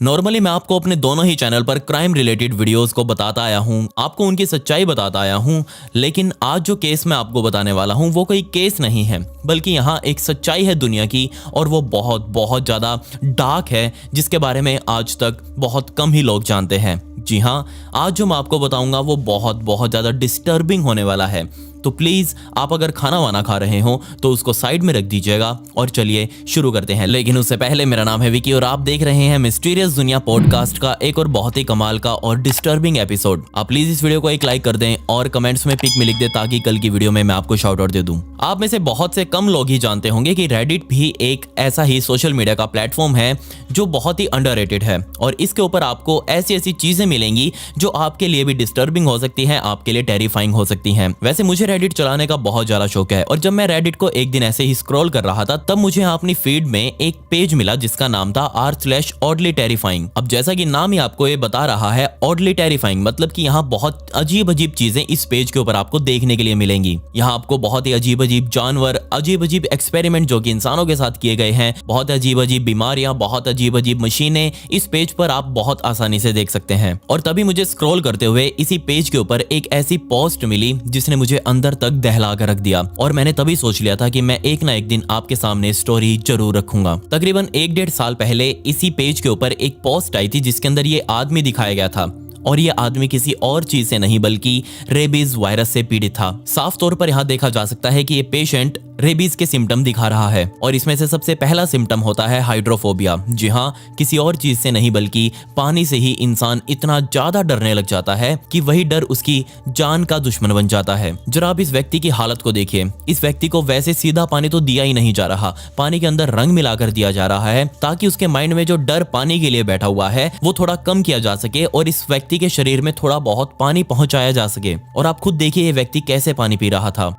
Normally मैं आपको अपने दोनों ही चैनल पर क्राइम रिलेटेड वीडियोस को बताता आया हूं, आपको उनकी सच्चाई बताता आया हूं, लेकिन आज जो केस मैं आपको बताने वाला हूं वो कोई केस नहीं है, बल्कि यहाँ एक सच्चाई है दुनिया की, और वो बहुत बहुत ज़्यादा डार्क है, जिसके बारे में आज तक बहुत कम ही लोग जानते हैं। जी हाँ, आज जो मैं आपको बताऊंगा वो बहुत बहुत ज़्यादा डिस्टर्बिंग होने वाला है। तो प्लीज़ आप अगर खाना वाना खा रहे हो तो उसको साइड में रख दीजिएगा और चलिए शुरू करते हैं। लेकिन उससे पहले मेरा नाम है विकी और आप देख रहे हैं मिस्टीरियस दुनिया पॉडकास्ट का एक और बहुत ही कमाल का और डिस्टर्बिंग एपिसोड। आप प्लीज इस वीडियो को एक लाइक कर दें और कमेंट्स में पिक में लिख दें ताकि कल की वीडियो में मैं आपको शाउट आउट दे दूं। आप में से बहुत से कम लोग ही जानते होंगे कि रेडिट भी एक ऐसा ही सोशल मीडिया का प्लेटफॉर्म है जो बहुत ही अंडररेटेड है, और इसके ऊपर आपको ऐसी ऐसी चीजें मिलेंगी जो आपके लिए भी डिस्टर्बिंग हो सकती हैं, आपके लिए टेरिफाइंग हो सकती हैं। वैसे मुझे रेडिट चलाने का बहुत ज्यादा शौक है, और जब मैं रेडिट को एक दिन ऐसे ही स्क्रॉल कर रहा था तब मुझे यहाँ अपनी फीड में एक पेज मिला जिसका नाम था r/oddly terrifying। अब जैसा कि नाम ही आपको ये बता रहा है, oddly terrifying मतलब कि यहाँ बहुत अजीब अजीब चीजें इस पेज के ऊपर आपको देखने के लिए मिलेंगी। यहाँ आपको बहुत ही अजीब अजीब जानवर, अजीब अजीब एक्सपेरिमेंट जो कि इंसानों के साथ किए गए हैं, बहुत अजीब अजीब बीमारियां, बहुत अजीब अजीब मशीनें इस पेज पर आप बहुत आसानी से देख सकते हैं। और तभी मुझे स्क्रॉल करते हुए इसी पेज के ऊपर एक ऐसी पोस्ट मिली जिसने मुझे अंदर तक दहला कर रख दिया, और मैंने तभी सोच लिया था कि मैं एक ना एक दिन आपके सामने स्टोरी जरूर रखूंगा। तकरीबन 1-1.5 साल पहले इसी पेज के ऊपर एक पोस्ट आई थी जिसके अंदर ये आदमी दिखाया गया था, और ये आदमी किसी और चीज से नहीं बल्कि रेबीज वायरस से पीड़ित था। साफ तौर पर यहाँ देखा जा सकता है कि ये पेशेंट रेबीज के सिम्टम दिखा रहा है, और इसमें से सबसे पहला सिम्टम होता है हाइड्रोफोबिया। जी हाँ, किसी और चीज से नहीं बल्कि पानी से ही इंसान इतना ज्यादा डरने लग जाता है कि वही डर उसकी जान का दुश्मन बन जाता है। जरा आप इस व्यक्ति की हालत को देखिए। इस व्यक्ति को वैसे सीधा पानी तो दिया ही नहीं जा रहा, पानी के अंदर रंग मिलाकर दिया जा रहा है ताकि उसके माइंड में जो डर पानी के लिए बैठा हुआ है वो थोड़ा कम किया जा सके और इस व्यक्ति के शरीर में थोड़ा बहुत पानी पहुंचाया जा सके। और आप खुद देखिए ये व्यक्ति कैसे पानी पी रहा था।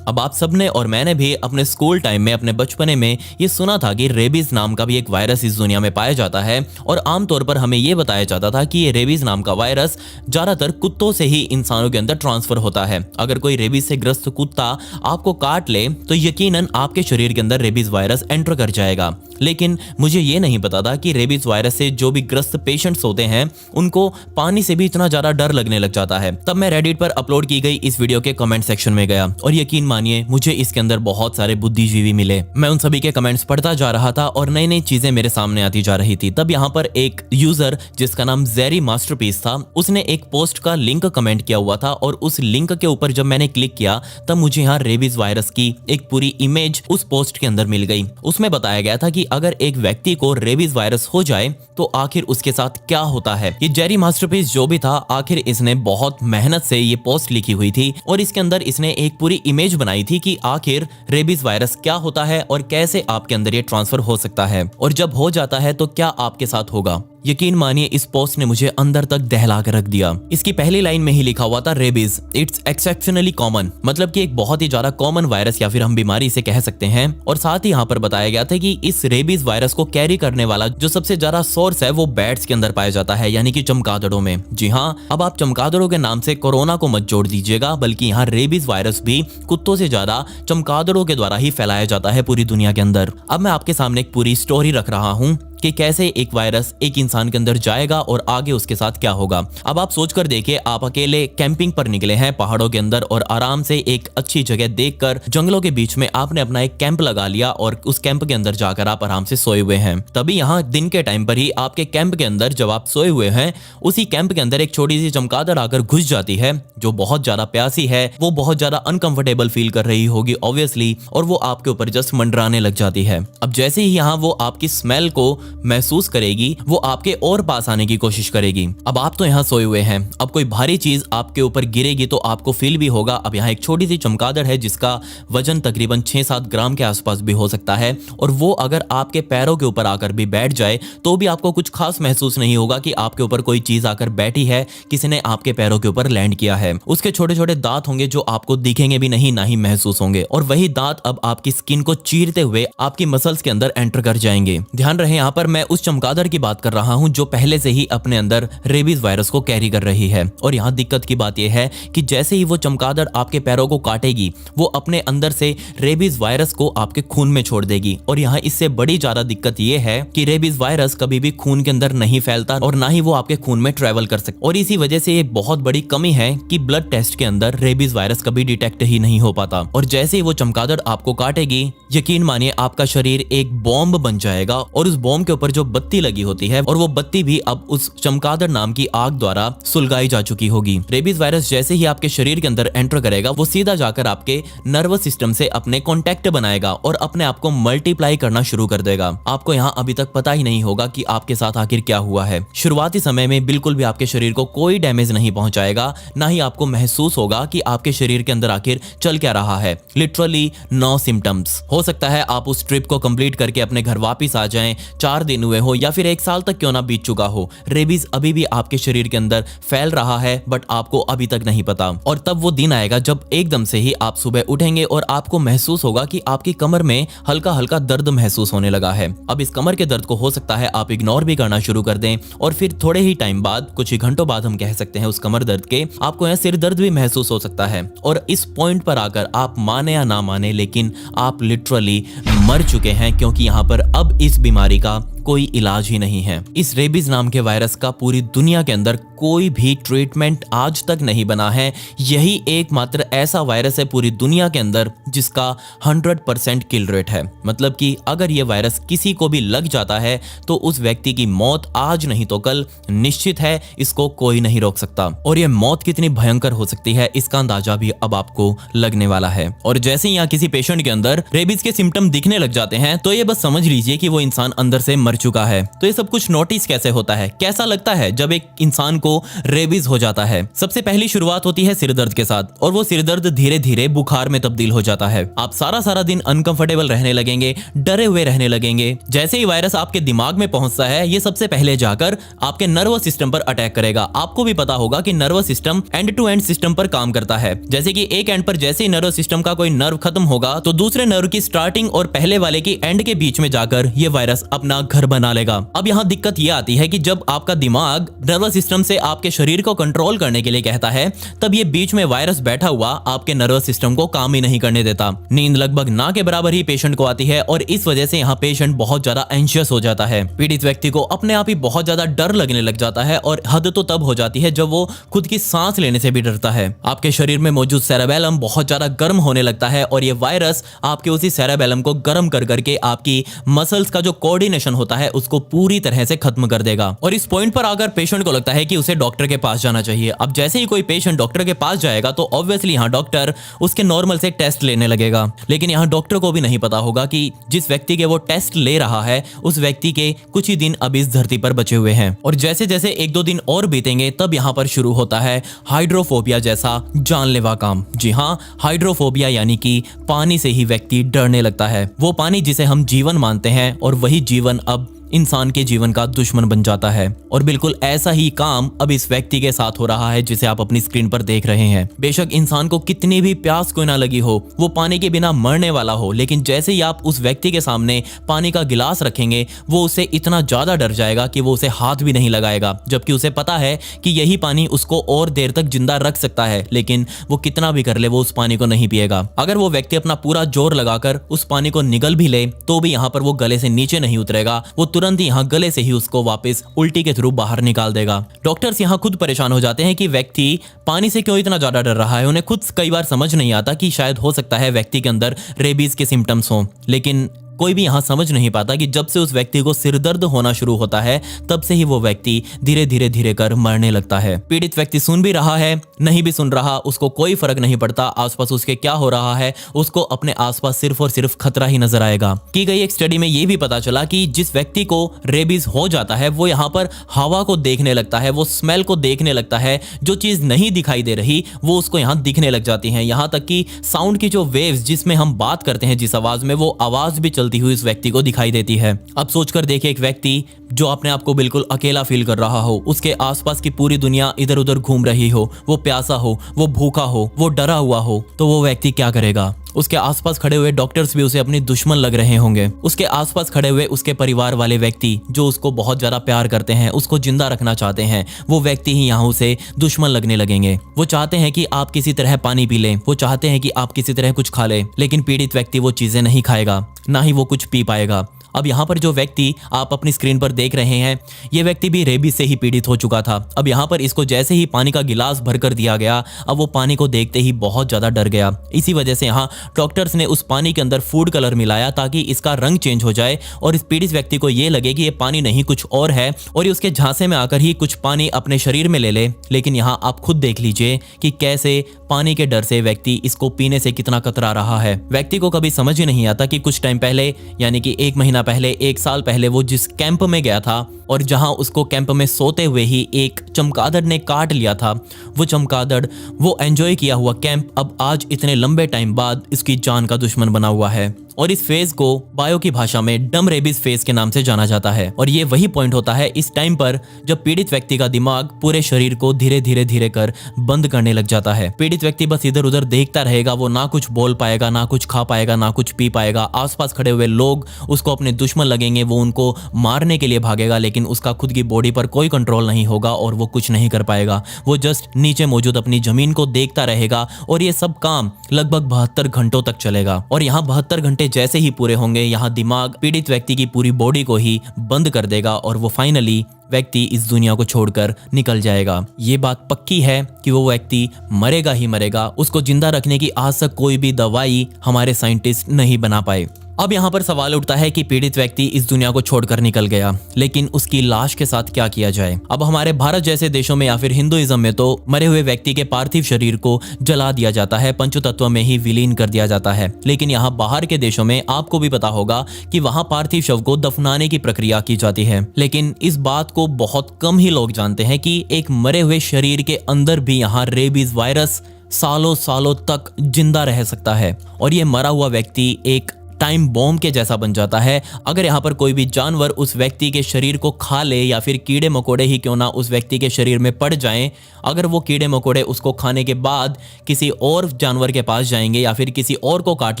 अब आप सबने और मैंने भी अपने स्कूल टाइम में, अपने बचपने में ये सुना था कि रेबीज नाम का भी एक वायरस इस दुनिया में पाया जाता है, और आमतौर पर हमें ये बताया जाता था कि ये रेबीज नाम का वायरस ज्यादातर कुत्तों से ही इंसानों के अंदर ट्रांसफर होता है। अगर कोई रेबीज से ग्रस्त कुत्ता आपको काट ले तो यकीनन आपके शरीर के अंदर रेबीज वायरस एंटर कर जाएगा। लेकिन मुझे ये नहीं पता था कि रेबीज वायरस से जो भी ग्रस्त पेशेंट्स होते हैं उनको पानी से भी इतना ज्यादा डर लगने लग जाता है। तब मैं रेडिट पर अपलोड की गई इस वीडियो के कमेंट सेक्शन में गया, और यकीन मानिए मुझे इसके अंदर बहुत सारे बुद्धिजीवी मिले। मैं उन सभी के कमेंट्स पढ़ता जा रहा था और नई नई चीजें मेरे सामने आती जा रही थी। तब यहाँ पर एक यूजर जिसका नाम जेरी मास्टरपीस था, उसने एक पोस्ट का लिंक कमेंट किया हुआ था, और उस लिंक के ऊपर जब मैंने क्लिक किया तब मुझे यहाँ रेबीज वायरस की एक पूरी इमेज उस पोस्ट के अंदर मिल गई। उसमें बताया गया था कि अगर एक व्यक्ति को रेबीज वायरस हो जाए तो आखिर उसके साथ क्या होता है। ये जेरी मास्टरपीस जो भी था, आखिर इसने बहुत मेहनत से ये पोस्ट लिखी हुई थी, और इसके अंदर इसने एक पूरी इमेज बनाई थी कि आखिर रेबीज वायरस क्या होता है और कैसे आपके अंदर ये ट्रांसफर हो सकता है, और जब हो जाता है तो क्या आपके साथ होगा। यकीन मानिए इस पोस्ट ने मुझे अंदर तक दहला कर रख दिया। इसकी पहली लाइन में ही लिखा हुआ था रेबीज इट्स एक्सेप्शनली कॉमन, मतलब कि एक बहुत ही ज्यादा कॉमन वायरस या फिर हम बीमारी इसे कह सकते हैं। और साथ ही यहाँ पर बताया गया था कि इस रेबीज वायरस को कैरी करने वाला जो सबसे ज्यादा सोर्स है वो बैट्स के अंदर पाया जाता है, यानी कि चमगादड़ों में। जी हाँ, अब आप चमगादड़ों के नाम से कोरोना को मत जोड़ दीजिएगा, बल्कि यहाँ रेबीज वायरस भी कुत्तों से ज्यादा चमगादड़ों के द्वारा ही फैलाया जाता है पूरी दुनिया के अंदर। अब मैं आपके सामने एक पूरी स्टोरी रख रहा हूँ कि कैसे एक वायरस एक इंसान के अंदर जाएगा और आगे उसके साथ क्या होगा। अब आप सोचकर देखिए, आप अकेले कैंपिंग पर निकले हैं पहाड़ों के अंदर, और आराम से एक अच्छी जगह देखकर जंगलों के बीच में आपने अपना एक कैंप लगा लिया, और उस कैंप के अंदर जाकर आप आराम से सोए हुए हैं। तभी यहाँ दिन के टाइम पर ही आपके कैंप के अंदर जब आप सोए हुए हैं, उसी कैंप के अंदर एक छोटी सी चमगादड़ आकर घुस जाती है जो बहुत ज्यादा प्यासी है, वो बहुत ज्यादा अनकंफर्टेबल फील कर रही होगी ऑब्वियसली, और वो आपके ऊपर जस्ट मंडराने लग जाती है। अब जैसे ही यहाँ वो आपकी स्मेल को महसूस करेगी, वो आपके और पास आने की कोशिश करेगी। अब आप तो यहाँ सोए हुए हैं, अब कोई भारी चीज आपके ऊपर गिरेगी तो आपको फील भी होगा। अब यहाँ एक छोटी सी चमगादड़ है जिसका वजन तकरीबन 6-7 ग्राम के आसपास भी हो सकता है, और वो अगर आपके पैरों के ऊपर आकर भी बैठ जाए तो भी आपको कुछ खास महसूस नहीं होगा कि आपके ऊपर कोई चीज आकर बैठी है, किसी ने आपके पैरों के ऊपर लैंड किया है। उसके छोटे छोटे दांत होंगे जो आपको दिखेंगे भी नहीं, ना ही महसूस होंगे, और वही दांत अब आपकी स्किन को चीरते हुए आपकी मसल्स के अंदर एंटर कर जाएंगे। ध्यान रहे यहाँ पर मैं उस चमगादड़ की बात कर रहा हूं जो पहले से ही अपने अंदर रेबीज वायरस को कैरी कर रही है। और यहाँ दिक्कत की बात यह है कि जैसे ही वो चमगादड़ आपके पैरों को काटेगी वो अपने अंदर से रेबीज वायरस को आपके खून में छोड़ देगी। और यहाँ इससे बड़ी ज्यादा दिक्कत ये है कि रेबीज वायरस कभी भी खून के अंदर नहीं फैलता और ना ही वो आपके खून में ट्रेवल कर सकता। और इसी वजह से ये बहुत बड़ी कमी है कि ब्लड टेस्ट के अंदर रेबीज वायरस कभी डिटेक्ट ही नहीं हो पाता। और जैसे ही वो चमगादड़ आपको काटेगी, यकीन मानिए आपका शरीर एक बॉम्ब बन जाएगा और उस बॉम्ब के ऊपर जो बत्ती लगी होती है और वो बत्ती भी अब उस चमगादड़ नाम की आग द्वारा सुलगाई जा चुकी होगी। रेबीज वायरस जैसे ही आपके शरीर के अंदर एंटर करेगा वो सीधा जाकर आपके नर्वस सिस्टम से अपने कॉन्टेक्ट बनाएगा और अपने आप को मल्टीप्लाई करना शुरू कर देगा। आपको यहाँ अभी तक पता ही नहीं होगा कि आपके साथ आखिर क्या हुआ है। शुरुआती समय में बिल्कुल भी आपके शरीर को कोई डैमेज नहीं पहुंचाएगा, ना ही आपको महसूस होगा कि आपके शरीर के अंदर आखिर चल क्या रहा है। Literally no symptoms. हो सकता है आप उस ट्रिप को कंप्लीट करके अपने घर वापस आ जाएं, 4 दिन हुए हो या फिर 1 साल तक क्यों ना बीत चुका हो, रेबीज अभी भी आपके शरीर के अंदर फैल रहा है बट आपको अभी तक नहीं पता। और तब वो दिन आएगा जब एकदम से ही आप सुबह उठेंगे और आपको महसूस होगा कि आपकी कमर में हल्का हल्का दर्द महसूस होने लगा है। अब इस कमर के दर्द को हो सकता है आप इग्नोर भी करना शुरू कर दें और फिर थोड़े ही टाइम बाद, कुछ ही घंटों बाद हम कह सकते हैं उस कमर दर्द के, आपको यहाँ सिर दर्द भी महसूस हो सकता है। और इस पॉइंट पर आकर आप माने या ना माने लेकिन आप लिटरली मर चुके हैं, क्योंकि यहाँ पर अब इस बीमारी का कोई इलाज ही नहीं है। इस रेबीज नाम के वायरस का पूरी दुनिया के अंदर कोई भी ट्रीटमेंट आज तक नहीं बना है। यही एकमात्र ऐसा वायरस है पूरी दुनिया के अंदर जिसका 100% किल रेट है। मतलब कि अगर ये वायरस किसी को भी लग जाता है तो उस व्यक्ति की मौत आज नहीं तो कल निश्चित है, इसको कोई नहीं रोक सकता। और ये मौत कितनी भयंकर हो सकती है इसका अंदाजा भी अब आपको लगने वाला है। और जैसे ही यहाँ किसी पेशेंट के अंदर रेबीज के सिम्टम दिखने लग जाते हैं तो ये बस समझ लीजिए कि वो इंसान अंदर से मर चुका है। तो ये सब कुछ नोटिस कैसे होता है, कैसा लगता है जब एक इंसान को रेबीज हो जाता है? सबसे पहली शुरुआत होती है सिर दर्द के साथ और वो सिर दर्द धीरे धीरे बुखार में तब्दील हो जाता है। आप सारा दिन अनकंफर्टेबल रहने लगेंगे, डरे हुए रहने लगेंगे। जैसे ही वायरस आपके दिमाग में पहुंचता है ये सबसे पहले जाकर आपके नर्वस सिस्टम पर अटैक करेगा। आपको भी पता होगा कि nervous system and to end system पर काम करता है। जैसे कि एक एंड पर जैसे ही नर्वस सिस्टम का कोई नर्व खत्म होगा तो दूसरे नर्व की स्टार्टिंग और पहले वाले की एंड के बीच में जाकर ये वायरस अपना घर बना लेगा। अब यहाँ दिक्कत ये आती है कि जब आपका दिमाग नर्वस सिस्टम से आपके शरीर को कंट्रोल करने के लिए कहता है तब ये बीच में वायरस बैठा हुआ आपके नर्वस सिस्टम को काम ही नहीं करने देता। नींद लगभग ना के बराबर ही पेशेंट को आती है और इस वजह से यहाँ पेशेंट बहुत ज्यादा एंशियस हो जाता है। पीड़ित व्यक्ति को अपने आप ही बहुत ज्यादा डर लगने लग जाता है और हद तो तब हो जाती है जब वो खुद की सांस लेने से भी डरता है। आपके शरीर में मौजूद सेरेबेलम बहुत ज्यादा गर्म होने लगता है और ये वायरस आपके उसी सेरेबेलम को गर्म कर करके आपकी मसल्स का जो कोऑर्डिनेशन होता है उसको पूरी तरह से खत्म कर देगा। और इस पॉइंट पर अगर पेशेंट को लगता है कि उसे डॉक्टर के पास जाना चाहिए। अब जैसे ही कोई पेशेंट डॉक्टर के पास जाएगा तो ऑब्वियसली यहाँ डॉक्टर उसके नॉर्मल से टेस्ट लेने लगेगा, लेकिन यहाँ डॉक्टर को भी नहीं पता होगा कि जिस व्यक्ति के वो टेस्ट ले रहा है उस व्यक्ति के कुछ ही दिन अब इस धरती पर बचे हुए हैं। और जैसे जैसे 1-2 दिन और बीतेंगे तब यहाँ पर शुरू होता है हाइड्रोफोबिया जैसा जानलेवा काम। जी हाँ, हाइड्रोफोबिया यानी कि पानी से ही व्यक्ति डरने लगता है। वो पानी जिसे हम जीवन मानते हैं और वही जीवन अब इंसान के जीवन का दुश्मन बन जाता है। और बिल्कुल ऐसा ही काम अब इस व्यक्ति के साथ हो रहा है जिसे आप अपनी स्क्रीन पर देख रहे हैं। बेशक इंसान को कितनी भी प्यास क्यों ना लगी हो, वो पानी के बिना मरने वाला हो, लेकिन जैसे ही आप उस व्यक्ति के सामने पानी का गिलास रखेंगे वो उसे इतना ज्यादा डर जाएगा कि वो उसे हाथ भी नहीं लगाएगा, जबकि उसे पता है कि यही पानी उसको और देर तक जिंदा रख सकता है, लेकिन वो कितना भी कर ले वो उस पानी को नहीं पिएगा। अगर वो व्यक्ति अपना पूरा जोर लगाकर उस पानी को निगल भी ले तो भी यहाँ पर वो गले से नीचे नहीं उतरेगा, वो तुरंत यहाँ गले से ही उसको वापस उल्टी के थ्रू बाहर निकाल देगा। डॉक्टर्स यहाँ खुद परेशान हो जाते हैं कि व्यक्ति पानी से क्यों इतना ज्यादा डर रहा है। उन्हें खुद कई बार समझ नहीं आता कि शायद हो सकता है व्यक्ति के अंदर रेबीज के सिम्टम्स हों, लेकिन कोई भी यहाँ समझ नहीं पाता कि जब से उस व्यक्ति को सिर दर्द होना शुरू होता है तब से ही वो व्यक्ति धीरे धीरे कर मरने लगता है। पीड़ित व्यक्ति सुन भी रहा है, नहीं भी सुन रहा, उसको कोई फर्क नहीं पड़ता आसपास उसके क्या हो रहा है, उसको अपने आसपास सिर्फ और सिर्फ खतरा ही नजर आएगा। की गई एक स्टडी में ये भी पता चला कि जिस व्यक्ति को रेबीज हो जाता है वो यहाँ पर हवा को देखने लगता है, वो स्मेल को देखने लगता है, जो चीज नहीं दिखाई दे रही वो उसको यहाँ दिखने लग जाती है। यहाँ तक कि साउंड की जो वेव्स जिसमें हम बात करते हैं जिस आवाज में, वो आवाज भी चलती हुई इस व्यक्ति को दिखाई देती है। अब सोचकर देखिए एक व्यक्ति जो अपने आप को बिल्कुल अकेला फील कर रहा हो, उसके आसपास की पूरी दुनिया इधर उधर घूम रही हो, वो प्यासा हो, वो भूखा हो, वो डरा हुआ हो, तो वो व्यक्ति क्या करेगा? उसके आसपास खड़े हुए डॉक्टर्स भी उसे अपनी दुश्मन लग रहे होंगे। उसके आसपास खड़े हुए उसके परिवार वाले व्यक्ति जो उसको बहुत ज्यादा प्यार करते हैं, उसको जिंदा रखना चाहते हैं, वो व्यक्ति ही यहाँ उसे दुश्मन लगने लगेंगे। वो चाहते हैं कि आप किसी तरह पानी पी लें, वो चाहते हैं कि आप किसी तरह कुछ खा लें, लेकिन पीड़ित व्यक्ति वो चीजें नहीं खाएगा, ना ही वो कुछ पी पाएगा। अब यहाँ पर जो व्यक्ति आप अपनी स्क्रीन पर देख रहे हैं, ये व्यक्ति भी रेबीज से ही पीड़ित हो चुका था। अब यहाँ पर इसको जैसे ही पानी का गिलास भरकर दिया गया, अब वो पानी को देखते ही बहुत ज्यादा डर गया। इसी वजह से यहाँ डॉक्टर्स ने उस पानी के अंदर फूड कलर मिलाया ताकि इसका रंग चेंज हो जाए और इस पीड़ित व्यक्ति को ये लगे कि ये पानी नहीं कुछ और है और ये उसके झांसे में आकर ही कुछ पानी अपने शरीर में ले ले। लेकिन यहाँ आप खुद देख लीजिए कि कैसे पानी के डर से व्यक्ति इसको पीने से कितना कतरा रहा है। व्यक्ति को कभी समझ ही नहीं आता कि कुछ टाइम पहले, यानी कि 1 महीना पहले, 1 साल पहले वो जिस कैंप में गया था और जहां उसको कैंप में सोते हुए ही एक चमगादड़ ने काट लिया था, वो चमगादड़, वो एंजॉय किया हुआ कैंप अब आज इतने लंबे टाइम बाद इसकी जान का दुश्मन बना हुआ है। और इस फेज को बायो की भाषा में डम रेबीज फेज के नाम से जाना जाता है। और ये वही पॉइंट होता है इस टाइम पर जब पीड़ित व्यक्ति का दिमाग पूरे शरीर को धीरे धीरे धीरे कर बंद करने लग जाता है। पीड़ित व्यक्ति बस इधर उधर देखता रहेगा, वो ना कुछ बोल पाएगा, ना कुछ खा पाएगा, ना कुछ पी पाएगा। आसपास खड़े हुए लोग उसको अपने दुश्मन लगेंगे, वो उनको मारने के लिए भागेगा, लेकिन उसका खुद की बॉडी पर कोई कंट्रोल नहीं होगा और वो कुछ नहीं कर पाएगा। वो जस्ट नीचे मौजूद अपनी जमीन को देखता रहेगा और ये सब काम लगभग 72 घंटों तक चलेगा। और यहाँ 72 घंटे जैसे ही पूरे होंगे, यहाँ दिमाग पीड़ित व्यक्ति की पूरी बॉडी को ही बंद कर देगा और वो फाइनली व्यक्ति इस दुनिया को छोड़कर निकल जाएगा। ये बात पक्की है कि वो व्यक्ति मरेगा ही मरेगा। उसको जिंदा रखने की आज तक कोई भी दवाई हमारे साइंटिस्ट नहीं बना पाए। अब यहाँ पर सवाल उठता है कि पीड़ित व्यक्ति इस दुनिया को छोड़कर निकल गया, लेकिन उसकी लाश के साथ क्या किया जाए। अब हमारे भारत जैसे देशों में या फिर हिंदुइज्म में तो मरे हुए व्यक्ति के पार्थिव शरीर को जला दिया जाता है, पंचतत्व में ही विलीन कर दिया जाता है। लेकिन यहाँ बाहर के देशों में आपको भी पता होगा कि वहाँ पार्थिव शव को दफनाने की प्रक्रिया की जाती है। लेकिन इस बात को बहुत कम ही लोग जानते हैं कि एक मरे हुए शरीर के अंदर भी यहाँ रेबीज वायरस सालों सालों तक जिंदा रह सकता है और ये मरा हुआ व्यक्ति एक टाइम बॉम्ब के जैसा बन जाता है। अगर यहाँ पर कोई भी जानवर उस व्यक्ति के शरीर को खा ले या फिर कीड़े मकोड़े ही क्यों ना उस व्यक्ति के शरीर में पड़ जाएं, अगर वो कीड़े मकोड़े उसको खाने के बाद किसी और जानवर के पास जाएंगे या फिर किसी और को काट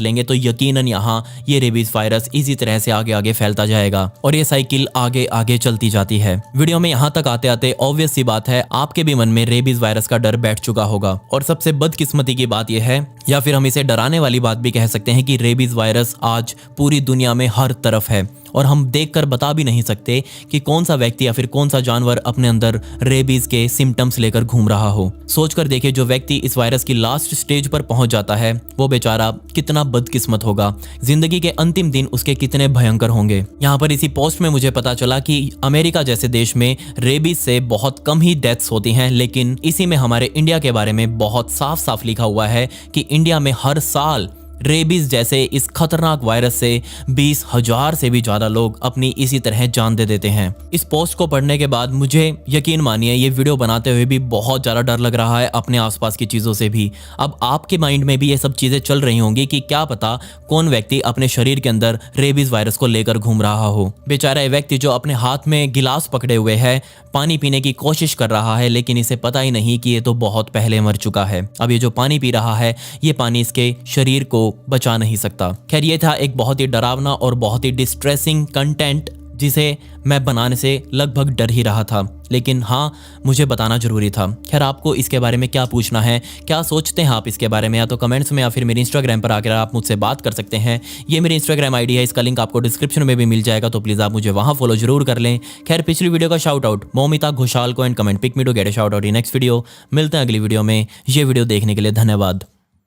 लेंगे तो यकीनन यहाँ ये रेबीज वायरस इसी तरह से आगे आगे फैलता जाएगा और ये साइकिल आगे आगे चलती जाती है। वीडियो में यहाँ तक आते आते ऑब्वियस सी बात है आपके भी मन में रेबीज वायरस का डर बैठ चुका होगा। और सबसे बदकिस्मती की बात यह है, या फिर हम इसे डराने वाली बात भी कह सकते हैं, कि रेबीज वायरस आज पूरी दुनिया में हर तरफ है और हम देखकर बता भी नहीं सकते कि कौन सा व्यक्ति या फिर कौन सा जानवर अपने अंदर रेबीज के सिम्टम्स लेकर घूम रहा हो। सोचकर देखिए, जो व्यक्ति इस वायरस की लास्ट स्टेज पर पहुंच जाता है वो बेचारा कितना बदकिस्मत होगा, जिंदगी के अंतिम दिन उसके कितने भयंकर होंगे। यहाँ पर इसी पोस्ट में मुझे पता चला कि अमेरिका जैसे देश में रेबीज से बहुत कम ही डेथ्स होती हैं, लेकिन इसी में हमारे इंडिया के बारे में बहुत साफ साफ लिखा हुआ है कि इंडिया में हर साल रेबीज जैसे इस खतरनाक वायरस से 20,000 से भी ज्यादा लोग अपनी इसी तरह जान दे देते हैं। इस पोस्ट को पढ़ने के बाद मुझे यकीन मानिए ये वीडियो बनाते हुए भी बहुत ज्यादा डर लग रहा है अपने आसपास की चीजों से भी। अब आपके माइंड में भी ये सब चीजें चल रही होंगी कि क्या पता कौन व्यक्ति अपने शरीर के अंदर रेबीज वायरस को लेकर घूम रहा हो। बेचारा ये व्यक्ति जो अपने हाथ में गिलास पकड़े हुए है, पानी पीने की कोशिश कर रहा है, लेकिन इसे पता ही नहीं कि ये तो बहुत पहले मर चुका है। अब ये जो पानी पी रहा है, ये पानी इसके शरीर को बचा नहीं सकता। खैर, ये था एक बहुत ही डरावना और बहुत ही डिस्ट्रेसिंग कंटेंट जिसे मैं बनाने से लगभग डर ही रहा था, लेकिन हाँ, मुझे बताना जरूरी था। खैर, आपको इसके बारे में क्या पूछना है, क्या सोचते हैं आप इसके बारे में, या तो कमेंट्स में या फिर मेरे इंस्टाग्राम पर आकर आप मुझसे बात कर सकते हैं। ये मेरी इंस्टाग्राम आईडी है, इसका लिंक आपको डिस्क्रिप्शन में भी मिल जाएगा, तो प्लीज़ आप मुझे वहाँ फॉलो जरूर कर लें। खैर, पिछली वीडियो का शाउट आउट मौमिता घोषाल को and comment pick me to get a shout out in next video. मिलते हैं अगली वीडियो में। ये वीडियो देखने के लिए धन्यवाद।